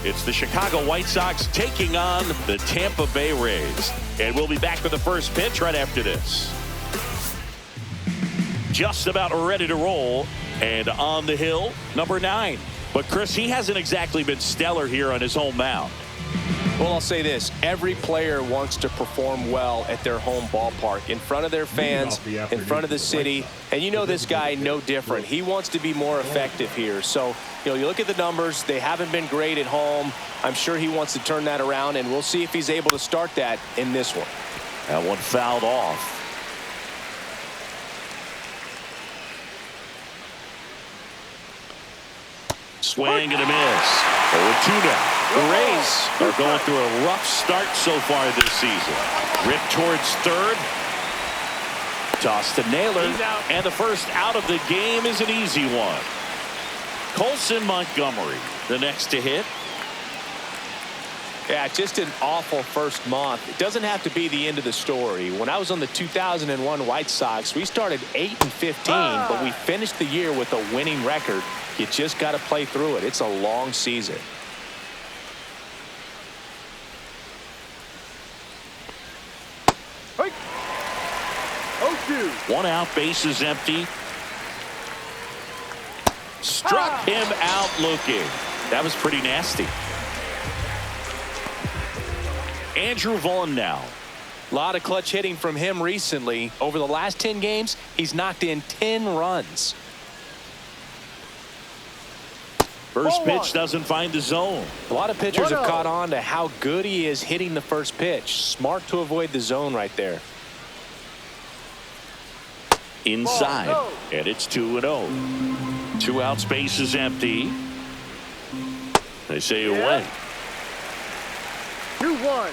It's the Chicago White Sox taking on the Tampa Bay Rays. And we'll be back with the first pitch right after this. Just about ready to roll. And on the hill, number 9. But Chris, he hasn't exactly been stellar here on his home mound. Well, I'll say this. Every player wants to perform well at their home ballpark, in front of their fans, in front of the city. And you know this guy no different. He wants to be more effective here. So, you look at the numbers. They haven't been great at home. I'm sure he wants to turn that around, and we'll see if he's able to start that in this one. That one fouled off. Swing and a miss. 0-2 now. The Rays are going through a rough start so far this season. Ripped towards third. Toss to Naylor. And the first out of the game is an easy one. Colson Montgomery, the next to hit. Yeah, just an awful first month. It doesn't have to be the end of the story. When I was on the 2001 White Sox, we started 8-15, but we finished the year with a winning record. You just got to play through it. It's a long season. Hey. 0-2. One out, bases empty. Struck him out looking. That was pretty nasty. Andrew Vaughn now. A lot of clutch hitting from him recently. Over the last 10 games, he's knocked in 10 runs. First pitch doesn't find the zone. A lot of pitchers have caught on to how good he is hitting the first pitch. Smart to avoid the zone right there. Inside, and it's 2-0. 2 outs, base is empty. They say away. 2-1.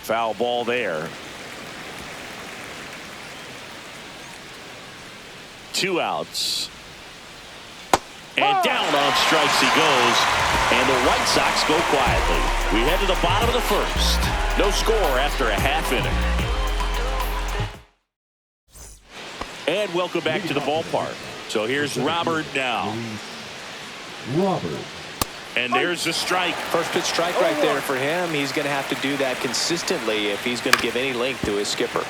Foul ball there. 2 outs. And down on strikes he goes. And the White Sox go quietly. We head to the bottom of the first. No score after a half inning. And welcome back to the ballpark. So here's Robert now. Robert. And there's a strike. First pitch strike right there for him. He's going to have to do that consistently if he's going to give any length to his skipper.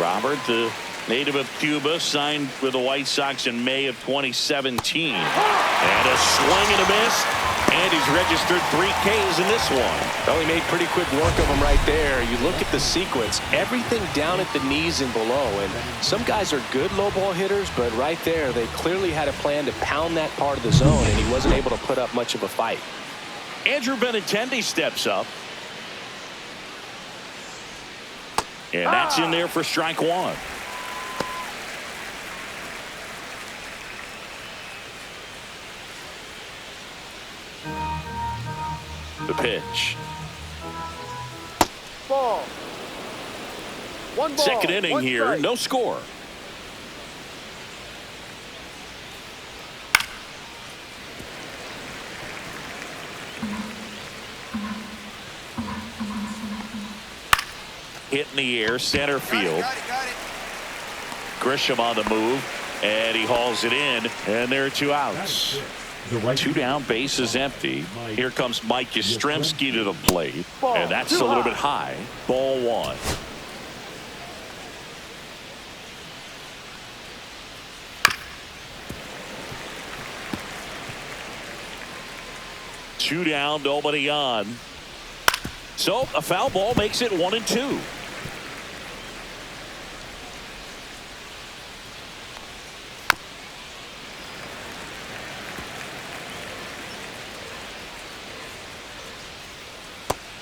Robert, the native of Cuba, signed with the White Sox in May of 2017. And a swing and a miss. And he's registered 3 Ks in this one. Well, he made pretty quick work of him right there. You look at the sequence, everything down at the knees and below. And some guys are good low ball hitters, but right there, they clearly had a plan to pound that part of the zone, and he wasn't able to put up much of a fight. Andrew Benintendi steps up. And that's in there for strike 1. The pitch. Ball. 1 ball. Second inning 1 here. strike. No score. Hit in the air, center field. Got it. Grisham on the move, and he hauls it in, and there are 2 outs. 2 down, base is empty. Here comes Mike Yastrzemski to the plate, and that's a little bit high. Ball 1. Two down, nobody on. So a foul ball makes it 1-2.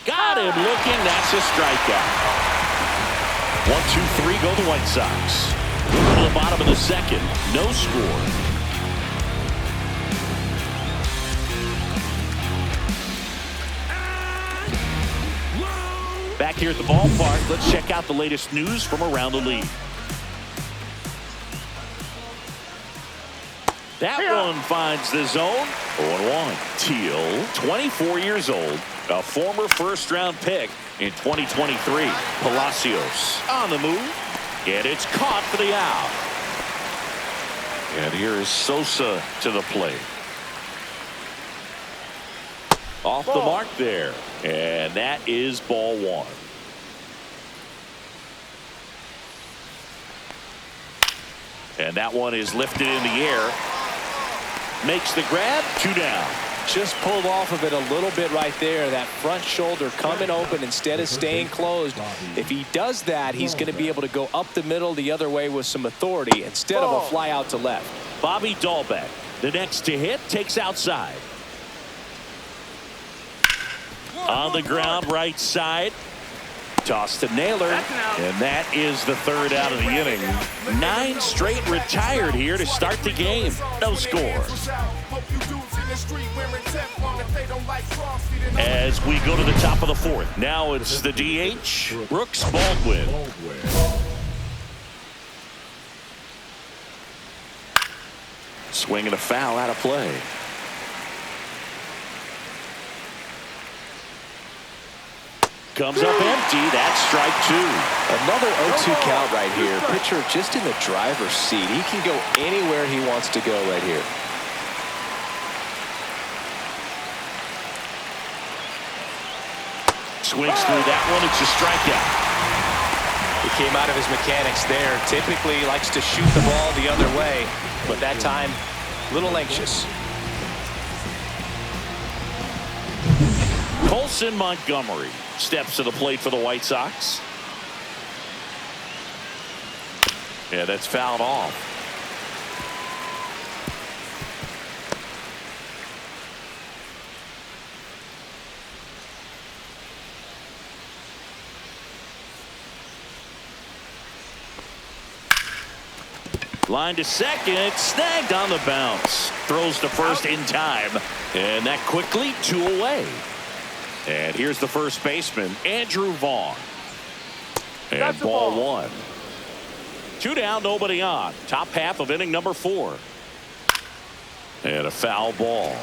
Got him looking. That's a strikeout. 1-2-3 go the White Sox. Moving to the bottom of the second. No score. Back here at the ballpark, let's check out the latest news from around the league. That one finds the zone. 0-1. Teal, 24 years old, a former first-round pick in 2023. Palacios on the move. And it's caught for the out. And here is Sosa to the plate. Off the mark there. And that is ball one. And that one is lifted in the air. Makes the grab. 2 down. Just pulled off of it a little bit right there. That front shoulder coming open instead of staying closed. If he does that, he's going to be able to go up the middle the other way with some authority instead of a fly out to left. Bobby Dahlbeck, the next to hit, takes outside. On the ground, right side. Toss to Naylor, and that is the 3rd out of the inning. 9 straight retired here to start the game. No score. As we go to the top of the 4th, now it's the DH, Brooks Baldwin. Swing and a foul out of play. Comes up empty. That's strike 2. Another 0-2 count right here. Pitcher just in the driver's seat. He can go anywhere he wants to go right here. Swings through that one. It's a strikeout. He came out of his mechanics there. Typically likes to shoot the ball the other way, but that time a little anxious. Colson Montgomery steps to the plate for the White Sox. Yeah, that's fouled off. Line to second, snagged on the bounce. Throws to first in time, and that quickly 2 away. And here's the first baseman, Andrew Vaughn. And ball 1. 2 down, nobody on. Top half of inning number 4. And a foul ball.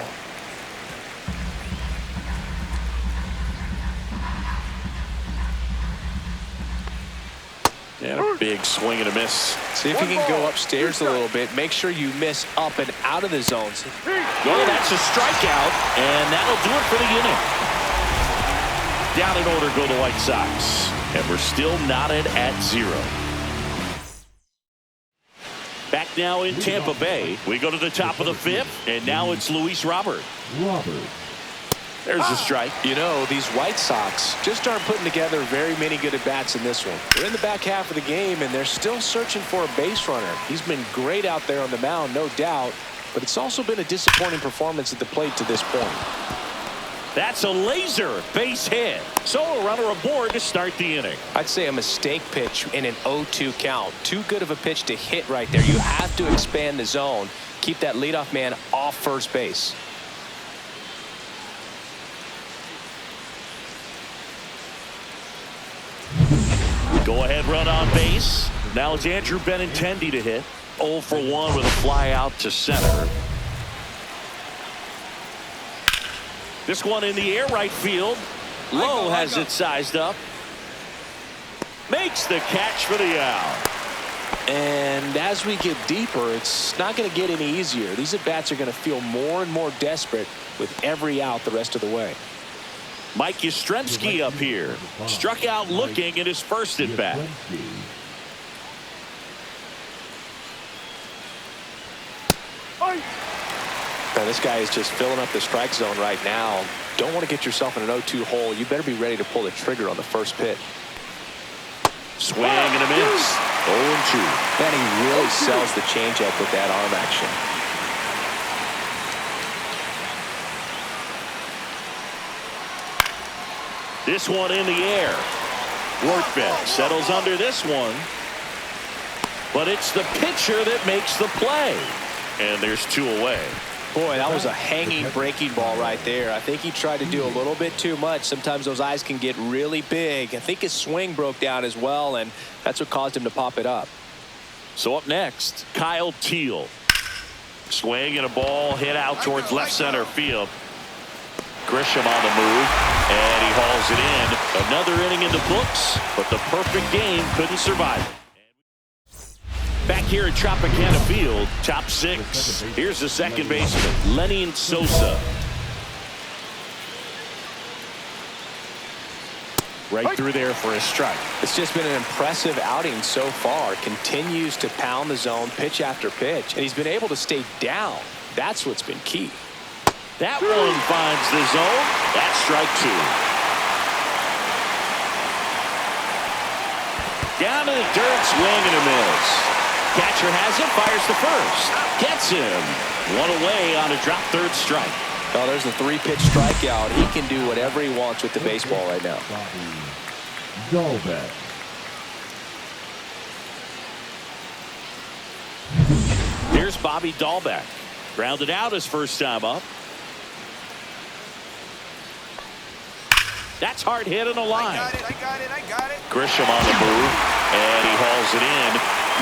And a big swing and a miss. See if you can go upstairs a little bit. Make sure you miss up and out of the zones. Well, that's a strikeout, and that'll do it for the inning. Down in order go the White Sox, and we're still knotted at 0. Back now in Tampa Bay. We go to the top of the 5th, and now it's Luis Robert. There's a strike. You know, these White Sox just aren't putting together very many good at-bats in this one. They're in the back half of the game, and they're still searching for a base runner. He's been great out there on the mound, no doubt, but it's also been a disappointing performance at the plate to this point. That's a laser base hit. So a runner aboard to start the inning. I'd say a mistake pitch in an 0-2 count. Too good of a pitch to hit right there. You have to expand the zone. Keep that leadoff man off first base. Go ahead run on base. Now it's Andrew Benintendi to hit. 0 for 1 with a fly out to center. This one in the air right field. Lowe has it sized up. Makes the catch for the out. And as we get deeper, it's not going to get any easier. These at-bats are going to feel more and more desperate with every out the rest of the way. Mike Yastrzemski up here. Struck out looking at his first at-bat. Now, this guy is just filling up the strike zone right now. Don't want to get yourself in an 0-2 hole. You better be ready to pull the trigger on the first pitch. Swing and a miss. 0-2. Man, he really sells the changeup with that arm action. This one in the air. Workman settles under this one. But it's the pitcher that makes the play. And there's 2 away. Boy, that was a hanging breaking ball right there. I think he tried to do a little bit too much. Sometimes those eyes can get really big. I think his swing broke down as well, and that's what caused him to pop it up. So up next, Kyle Teal. Swing and a ball hit out towards left center field. Grisham on the move, and he hauls it in. Another inning in the books, but the perfect game couldn't survive it. Back here at Tropicana Field, top 6. Here's the second baseman, Lenny Sosa. Right through there for a strike. It's just been an impressive outing so far. Continues to pound the zone pitch after pitch, and he's been able to stay down. That's what's been key. That one finds the zone. That's strike 2. Down to the dirt, swing and a miss. Catcher has it, fires to first. Gets him. One away on a drop third strike. Oh, there's a 3-pitch strikeout. He can do whatever he wants with the baseball right now. Here's Bobby Dahlbeck. Grounded out his first time up. That's hard hit in the line. I got it. Grisham on the move, and he hauls it in.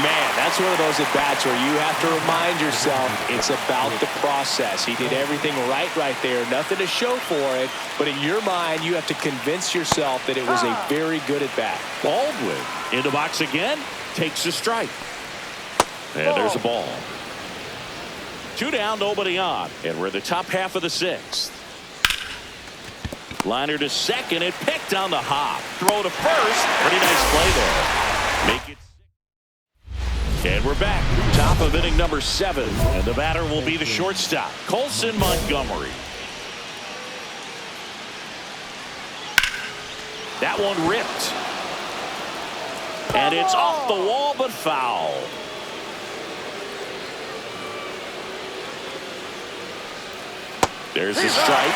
Man, that's one of those at-bats where you have to remind yourself it's about the process. He did everything right there. Nothing to show for it, but in your mind, you have to convince yourself that it was a very good at-bat. Baldwin in the box again, takes a strike. And there's a ball. 2 down, nobody on, and we're in the top half of the 6th. Liner to second and picked on the hop. Throw to first. Pretty nice play there. Make it. And we're back. Top of inning number 7. And the batter will be the shortstop, Colson Montgomery. That one ripped. And it's off the wall but foul. There's the strike.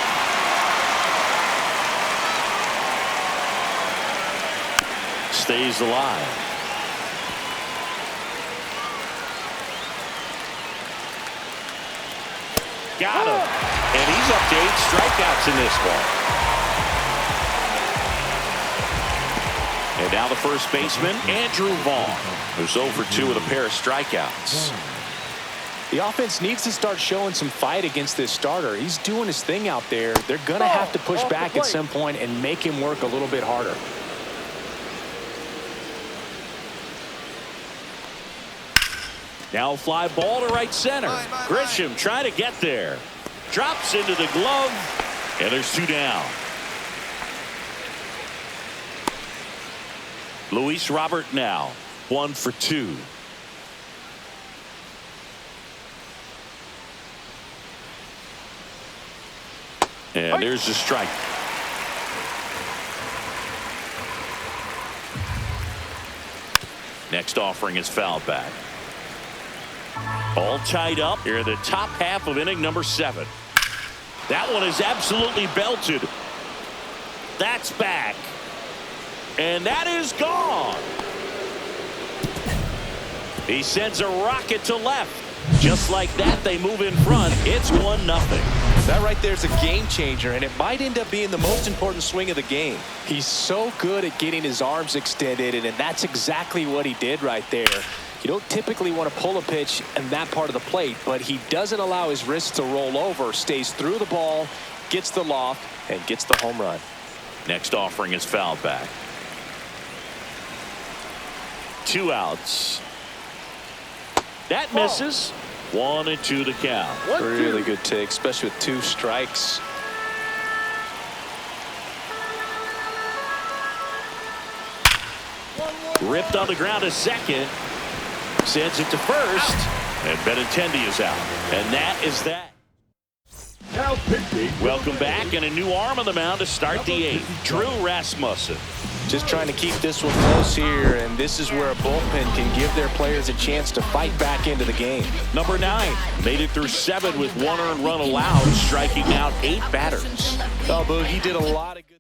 Stays alive. Got him. And he's up to 8 strikeouts in this ball. And now the first baseman, Andrew Vaughn, who's 0 for 2 with a pair of strikeouts. The offense needs to start showing some fight against this starter. He's doing his thing out there. They're going to have to push back at some point and make him work a little bit harder. Now a fly ball to right center. Grisham trying to get there. Drops into the glove. And there's 2 down. Luis Robert now 1 for 2. And there's the strike. Next offering is fouled back. All tied up here in the top half of inning number 7. That one is absolutely belted. That's back. And that is gone. He sends a rocket to left. Just like that, they move in front. It's 1-0. That right there is a game changer, and it might end up being the most important swing of the game. He's so good at getting his arms extended, and that's exactly what he did right there. You don't typically want to pull a pitch in that part of the plate, but he doesn't allow his wrists to roll over, stays through the ball, gets the loft, and gets the home run. Next offering is fouled back. 2 outs. That misses. 1-2 to count. Really good take, especially with 2 strikes. Ripped on the ground to second. Sends it to first. And Benintendi is out. And that is that. Welcome back, and a new arm on the mound to start the 8th. Drew Rasmussen. Just trying to keep this one close here, and this is where a bullpen can give their players a chance to fight back into the game. Number 9 made it through 7 with 1 earned run allowed, striking out 8 batters. Oh, Boog, he did a lot of good.